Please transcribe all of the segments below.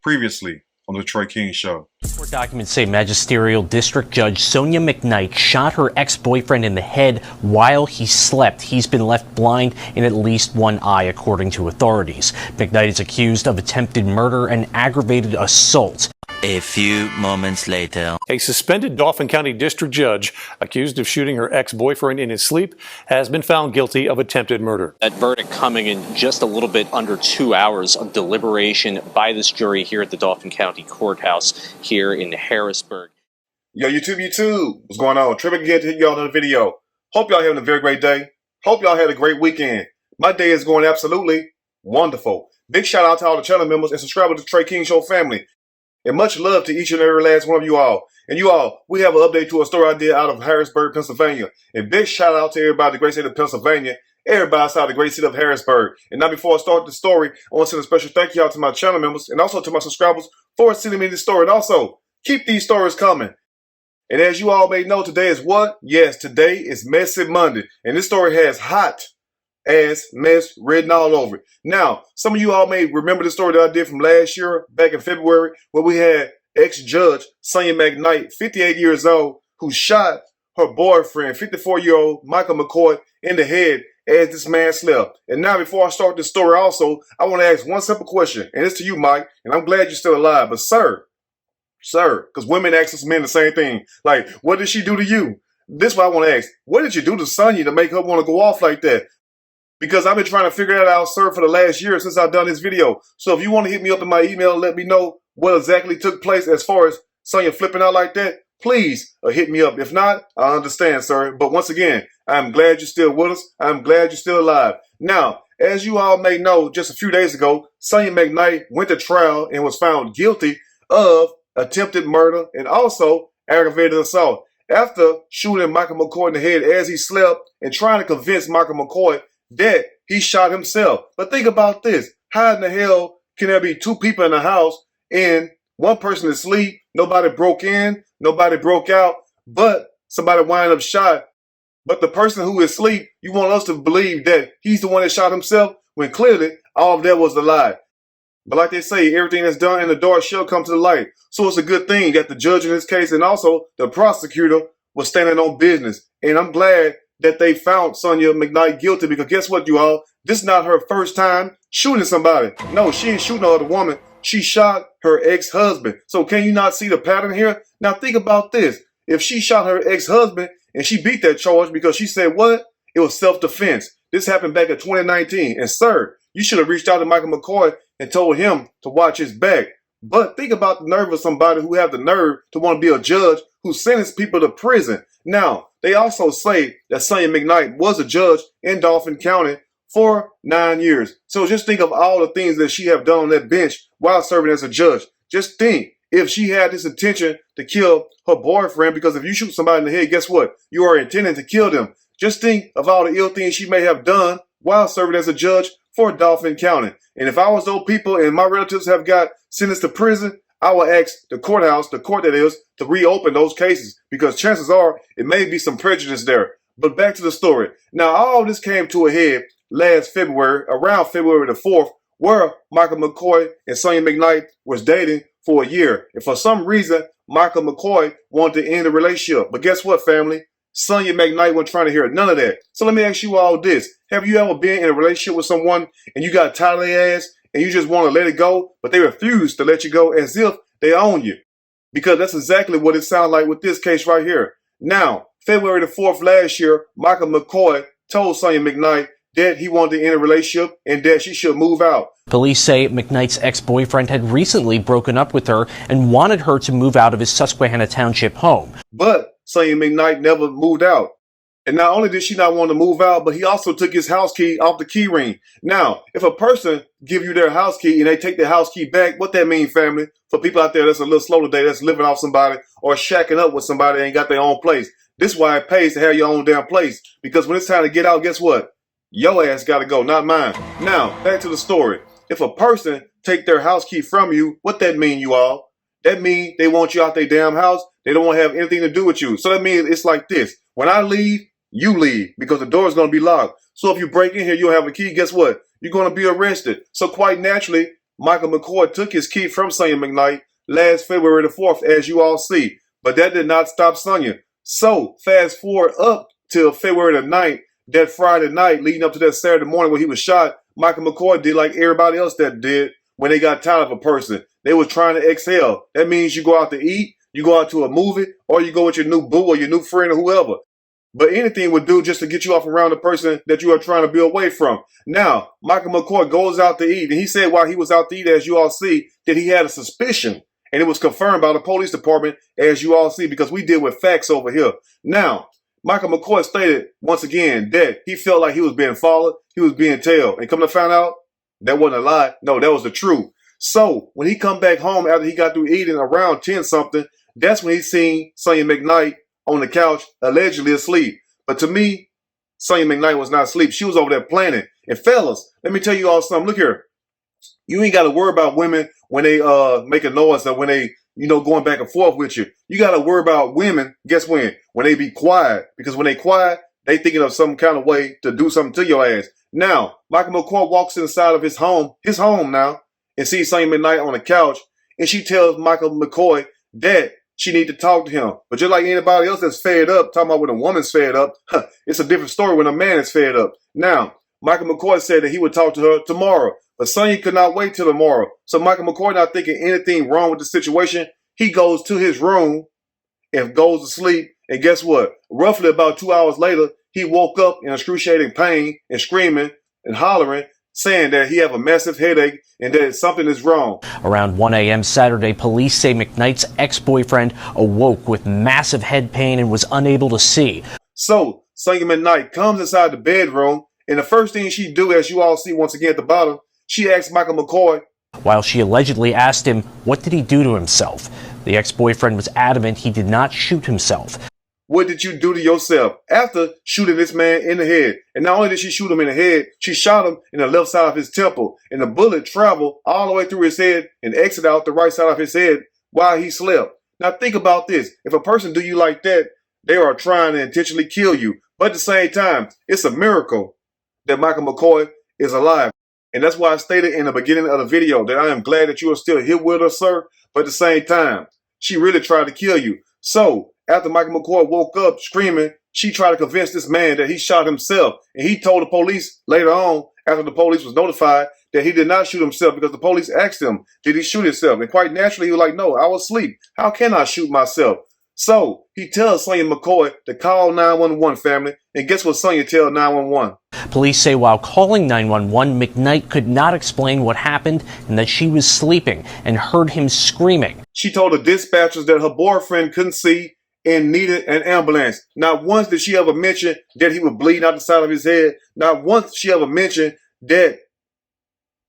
Previously on the Trey King Show. Court documents say Magisterial District Judge Sonia McKnight shot her ex-boyfriend in the head while he slept. He's been left blind in at least one eye, according to authorities. McKnight is accused of attempted murder and aggravated assault. A few moments later. A suspended Dauphin County District Judge accused of shooting her ex-boyfriend in his sleep has been found guilty of attempted murder. That verdict coming in just a little bit under 2 hours of deliberation by this jury here at the Dauphin County Courthouse here in Harrisburg. Yo, YouTube, what's going on? Trey again to hit y'all another video. Hope y'all having a very great day. Hope y'all had a great weekend. My day is going absolutely wonderful. Big shout out to all the channel members and subscribers to the Trey King Show family. And much love to each and every last one of you all. And you all, we have an update to a story I did out of Harrisburg, Pennsylvania. And big shout out to everybody in the great state of Pennsylvania, everybody outside the great city of Harrisburg. And now before I start the story, I want to send a special thank you out to my channel members and also to my subscribers for sending me this story. And also, keep these stories coming. And as you all may know, today is what? Yes, today is Messy Monday. And this story has hot ass mess written all over it. Now, some of you all may remember the story that I did from last year, back in February, where we had ex-judge Sonia McKnight, 58 years old, who shot her boyfriend, 54-year-old Michael McCoy, in the head as this man slept. And now, before I start this story also, I want to ask one simple question, and it's to you, Mike, and I'm glad you're still alive, but sir, because women ask us men the same thing, like, what did she do to you? This is what I want to ask. What did you do to Sonia to make her want to go off like that? Because I've been trying to figure that out, sir, for the last year since I've done this video. So if you want to hit me up in my email and let me know what exactly took place as far as Sonia flipping out like that, please hit me up. If not, I understand, sir. But once again, I'm glad you're still with us. I'm glad you're still alive. Now, as you all may know, just a few days ago, Sonia McKnight went to trial and was found guilty of attempted murder and also aggravated assault after shooting Michael McCoy in the head as he slept and trying to convince Michael McCoy that he shot himself. But think about this. How in the hell can there be two people in the house and one person is asleep, nobody broke in, nobody broke out, but somebody wind up shot? But the person who is asleep, you want us to believe that he's the one that shot himself when clearly all of that was a lie. But like they say, everything that's done in the dark shall come to the light. So it's a good thing that the judge in this case and also the prosecutor was standing on business. And I'm glad that they found Sonia McKnight guilty, because guess what, you all? This is not her first time shooting somebody. No, she ain't shooting no other woman. She shot her ex-husband. So can you not see the pattern here? Now think about this. If she shot her ex-husband and she beat that charge because she said what? It was self-defense. This happened back in 2019. And sir, you should have reached out to Michael McCoy and told him to watch his back. But think about the nerve of somebody who have the nerve to want to be a judge who sentenced people to prison. Now, they also say that Sonia McKnight was a judge in Dauphin County for 9 years. So just think of all the things that she have done on that bench while serving as a judge. Just think if she had this intention to kill her boyfriend, because if you shoot somebody in the head, guess what? You are intending to kill them. Just think of all the ill things she may have done while serving as a judge for Dauphin County. And if I was those people and my relatives have got sentenced to prison, I will ask the courthouse, the court that is, to reopen those cases, because chances are it may be some prejudice there. But back to the story. Now, all this came to a head last February, around February the 4th, where Michael McCoy and Sonia McKnight was dating for a year. And for some reason, Michael McCoy wanted to end the relationship. But guess what, family? Sonia McKnight wasn't trying to hear none of that. So let me ask you all this. Have you ever been in a relationship with someone and you got tired of their ass and you just want to let it go, but they refuse to let you go as if they own you? Because that's exactly what it sounds like with this case right here. Now, February the 4th last year, Michael McCoy told Sonia McKnight that he wanted to end a relationship and that she should move out. Police say McKnight's ex-boyfriend had recently broken up with her and wanted her to move out of his Susquehanna Township home. But Sonia McKnight never moved out. And not only did she not want to move out, but he also took his house key off the key ring. Now, if a person give you their house key and they take their house key back, what that mean, family? For people out there that's a little slow today, that's living off somebody or shacking up with somebody that ain't got their own place. This is why it pays to have your own damn place. Because when it's time to get out, guess what? Your ass got to go, not mine. Now, back to the story. If a person take their house key from you, what that mean, you all? That mean they want you out their damn house. They don't want to have anything to do with you. So that means it's like this. When I leave, you leave, because the door is going to be locked. So if you break in here, you don't have a key, guess what? You're going to be arrested. So quite naturally, Michael McCoy took his key from Sonya McKnight last February the 4th, as you all see. But that did not stop Sonya. So, fast forward up till February the 9th, that Friday night leading up to that Saturday morning when he was shot, Michael McCoy did like everybody else that did when they got tired of a person. They was trying to exhale. That means you go out to eat, you go out to a movie, or you go with your new boo or your new friend or whoever. But anything would do just to get you off around the person that you are trying to be away from. Now, Michael McCoy goes out to eat, and he said while he was out to eat, as you all see, that he had a suspicion. And it was confirmed by the police department, as you all see, because we deal with facts over here. Now, Michael McCoy stated once again that he felt like he was being followed, he was being tailed. And come to find out, that wasn't a lie. No, that was the truth. So, when he come back home after he got through eating around 10-something, that's when he seen Sonya McKnight on the couch, allegedly asleep. But to me, Sonya McKnight was not asleep. She was over there planning. And fellas, let me tell you all something. Look here. You ain't got to worry about women when they make a noise or when they, going back and forth with you. You got to worry about women, guess when? When they be quiet. Because when they quiet, they thinking of some kind of way to do something to your ass. Now, Michael McCoy walks inside of his home now, and sees Sonya McKnight on the couch, and she tells Michael McCoy that she need to talk to him. But just like anybody else that's fed up, talking about when a woman's fed up, it's a different story when a man is fed up. Now, Michael McCoy said that he would talk to her tomorrow, but Sonya could not wait till tomorrow. So Michael McCoy, not thinking anything wrong with the situation, he goes to his room and goes to sleep. And guess what? Roughly about 2 hours later, he woke up in excruciating pain and screaming and hollering, saying that he have a massive headache and that something is wrong. Around 1 a.m. Saturday, police say McKnight's ex-boyfriend awoke with massive head pain and was unable to see. So, Sonya McKnight comes inside the bedroom, and the first thing she do, as you all see once again at the bottom, she asks Michael McCoy, while she allegedly asked him, what did he do to himself? The ex-boyfriend was adamant he did not shoot himself. What did you do to yourself? After shooting this man in the head. And not only did she shoot him in the head, she shot him in the left side of his temple. And the bullet traveled all the way through his head and exited out the right side of his head while he slept. Now think about this. If a person do you like that, they are trying to intentionally kill you. But at the same time, it's a miracle that Michael McCoy is alive. And that's why I stated in the beginning of the video that I am glad that you are still here with us, sir. But at the same time, she really tried to kill you. So, after Michael McCoy woke up screaming, she tried to convince this man that he shot himself. And he told the police later on, after the police was notified, that he did not shoot himself because the police asked him, did he shoot himself? And quite naturally, he was like, no, I was asleep. How can I shoot myself? So he tells Sonya McCoy to call 911, family. And guess what Sonya tells 911? Police say while calling 911, McKnight could not explain what happened and that she was sleeping and heard him screaming. She told the dispatchers that her boyfriend couldn't see and needed an ambulance. Not once did she ever mention that he was bleeding out the side of his head. Not once she ever mentioned that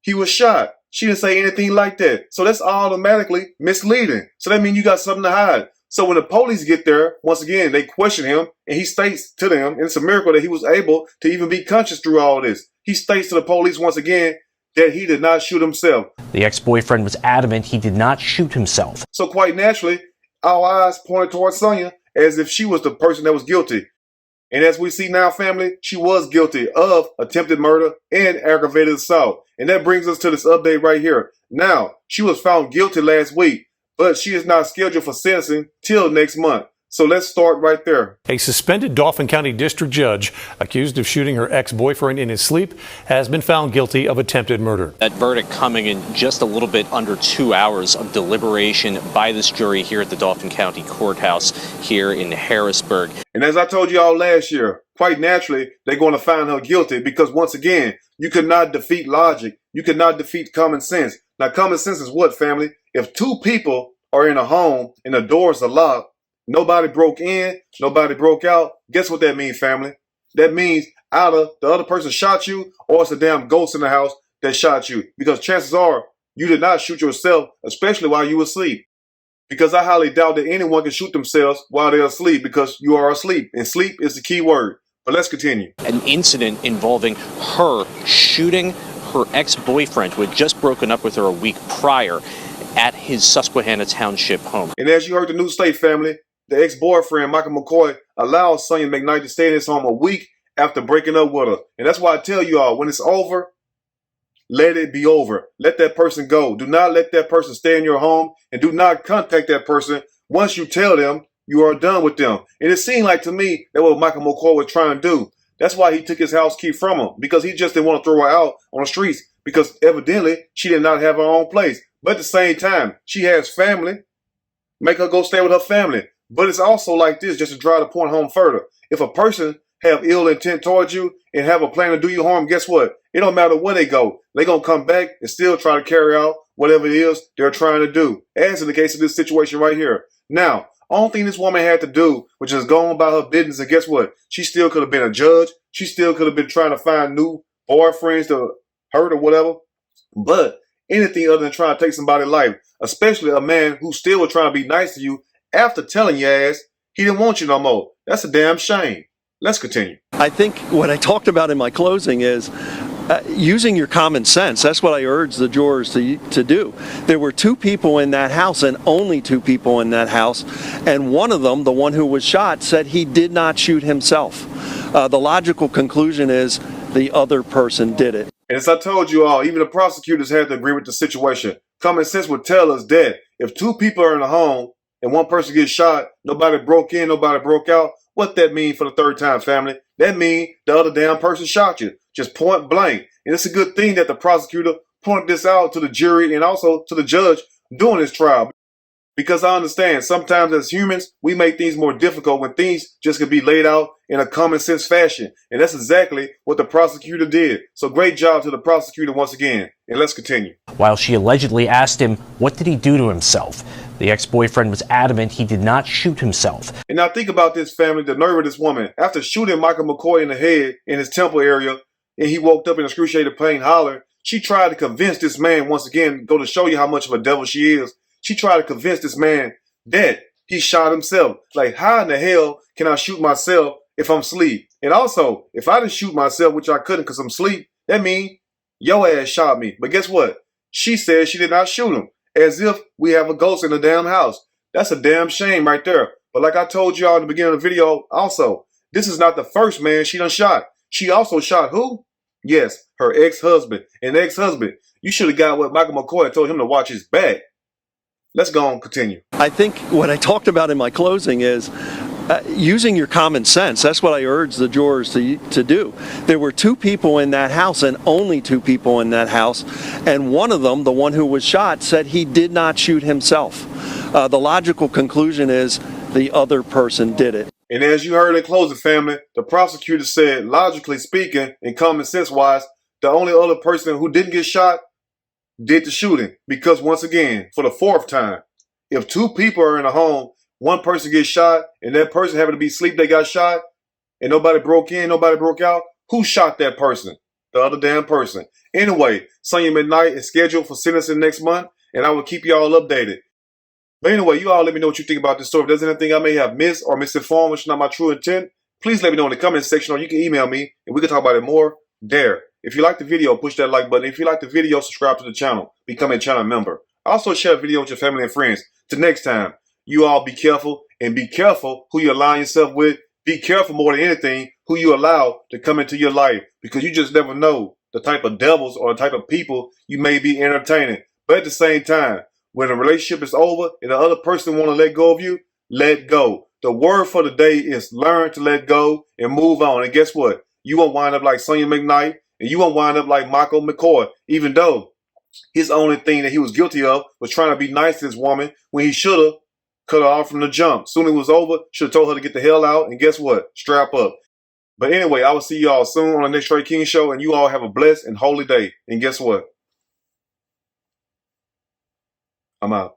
he was shot. She didn't say anything like that. So that's automatically misleading. So that means you got something to hide. So when the police get there, once again, they question him, and he states to them, and it's a miracle that he was able to even be conscious through all this. He states to the police once again that he did not shoot himself. The ex-boyfriend was adamant he did not shoot himself. So quite naturally, our eyes pointed towards Sonya as if she was the person that was guilty. And as we see now, family, she was guilty of attempted murder and aggravated assault. And that brings us to this update right here. Now, she was found guilty last week, but she is not scheduled for sentencing till next month. So let's start right there. A suspended Dauphin County District Judge accused of shooting her ex-boyfriend in his sleep has been found guilty of attempted murder. That verdict coming in just a little bit under 2 hours of deliberation by this jury here at the Dauphin County Courthouse here in Harrisburg. And as I told you all last year, quite naturally, they're going to find her guilty because once again, you could not defeat logic. You could not defeat common sense. Now, common sense is what, family? If two people are in a home and the doors are locked, nobody broke in, nobody broke out. Guess what that means, family? That means either the other person shot you or it's a damn ghost in the house that shot you. Because chances are you did not shoot yourself, especially while you were asleep. Because I highly doubt that anyone can shoot themselves while they're asleep because you are asleep. And sleep is the key word. But let's continue. An incident involving her shooting her ex-boyfriend who had just broken up with her a week prior at his Susquehanna Township home. And as you heard the news state, family, the ex-boyfriend, Michael McCoy, allowed Sonya McKnight to stay in his home a week after breaking up with her. And that's why I tell you all, when it's over, let it be over. Let that person go. Do not let that person stay in your home, and do not contact that person once you tell them you are done with them. And it seemed like to me that what Michael McCoy was trying to do. That's why he took his house key from him, because he just didn't want to throw her out on the streets, because evidently she did not have her own place. But at the same time, she has family. Make her go stay with her family. But it's also like this, just to drive the point home further. If a person have ill intent towards you and have a plan to do you harm, guess what? It don't matter where they go. They're going to come back and still try to carry out whatever it is they're trying to do. As in the case of this situation right here. Now, only thing this woman had to do was just go on about her business, and guess what? She still could have been a judge. She still could have been trying to find new boyfriends to hurt or whatever. But anything other than trying to take somebody's life, especially a man who still was trying to be nice to you after telling your ass he didn't want you no more. That's a damn shame. Let's continue. I think what I talked about in my closing is using your common sense. That's what I urge the jurors to do. There were two people in that house, and only two people in that house, and one of them, the one who was shot, said he did not shoot himself. The logical conclusion is the other person did it. And as I told you all, even the prosecutors had to agree with the situation. Common sense would tell us that if two people are in a home and one person gets shot, nobody broke in, nobody broke out, what that mean for the third time, family? That mean the other damn person shot you, just point blank. And it's a good thing that the prosecutor pointed this out to the jury and also to the judge during this trial. Because I understand sometimes as humans, we make things more difficult when things just could be laid out in a common sense fashion. And that's exactly what the prosecutor did. So great job to the prosecutor once again. And let's continue. While she allegedly asked him, what did he do to himself? The ex-boyfriend was adamant he did not shoot himself. And now think about this, family, the nerve of this woman. After shooting Michael McCoy in the head in his temple area, and he woke up in excruciating pain hollering, she tried to convince this man, once again, go to show you how much of a devil she is. She tried to convince this man that he shot himself. Like, how in the hell can I shoot myself if I'm asleep? And also, if I didn't shoot myself, which I couldn't because I'm asleep, that means your ass shot me. But guess what? She said she did not shoot him, as if we have a ghost in the damn house. That's a damn shame right there. But like I told y'all in the beginning of the video, also, this is not the first man she done shot. She also shot who? Yes, her ex-husband. And ex-husband, you should have got what Michael McCoy told him to watch his back. Let's go on, continue. I think what I talked about in my closing is using your common sense. That's what I urge the jurors to do. There were two people in that house, and only two people in that house, and one of them, the one who was shot, said he did not shoot himself. The logical conclusion is the other person did it. And as you heard in closing, family, the prosecutor said, logically speaking and common sense wise, the only other person who didn't get shot did the shooting. Because once again, for the fourth time, if two people are in a home, one person gets shot, and that person happened to be asleep, they got shot, and nobody broke in, nobody broke out, who shot that person? The other damn person. Anyway, Sonya McKnight is scheduled for sentencing next month, and I will keep y'all updated. But anyway, you all let me know what you think about this story. If there's anything I may have missed or misinformed, which is not my true intent, please let me know in the comment section, or you can email me, and we can talk about it more there. If you like the video, push that like button. If you like the video, subscribe to the channel. Become a channel member. Also, share the video with your family and friends. Till next time, you all be careful, and be careful who you align yourself with. Be careful more than anything who you allow to come into your life, because you just never know the type of devils or the type of people you may be entertaining. But at the same time, when a relationship is over and the other person want to let go of you, let go. The word for the day is learn to let go and move on. And guess what? You won't wind up like Sonya McKnight, and you won't wind up like Michael McCoy, even though his only thing that he was guilty of was trying to be nice to this woman when he should have cut her off from the jump. Soon it was over, should have told her to get the hell out, and guess what? Strap up. But anyway, I will see you all soon on the next Trey King Show, and you all have a blessed and holy day. And guess what? I'm out.